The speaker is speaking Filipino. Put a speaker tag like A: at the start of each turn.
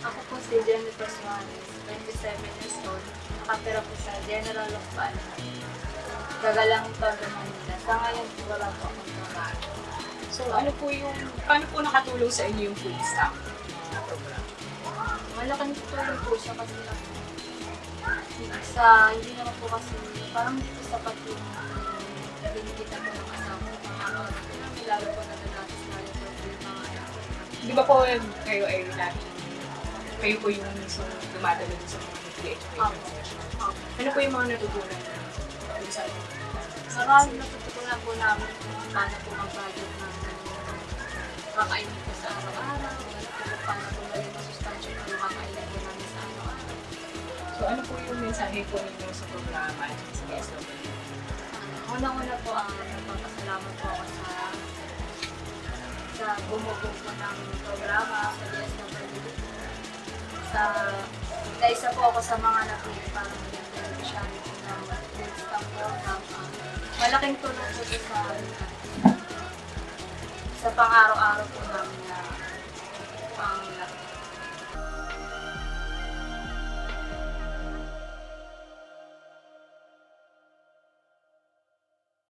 A: Ako po si Jennifer Suarez, 27 years old. Nakatira po sa General Locban. Gagalang Tondo, Manila. Sa ngayon po wala po akong trabaho.
B: So paano po nakatulong sa inyo yung food stamp na program?
A: Malaking tulong po siya kasi hindi naman po kasi parang hindi po sapat yung binikita po ng asawa ko. Lalo po nagagatas lalo po yung mga anak.
B: Di ba po kayo ay kayo po yung mismo dumadalo sa mga free education session? Ano po yung mga natutunan niyo sa inyo?
A: Maraming natutunan po namin kung paano po mag-budget ng kakainin po sa araw-araw, paano po maging masustansya po yung kakainin po namin sa araw-araw.
B: So ano po yung mensahe po ninyo sa programa at sa SW?
A: Unang-una po, nagpapasalamat po ako sa bumubog po ng programa sa DSWD. Isa po ako sa mga napili para maging beneficiary po ng food stamp program. Malaking tulong po ito sa pang-araw-araw po namin na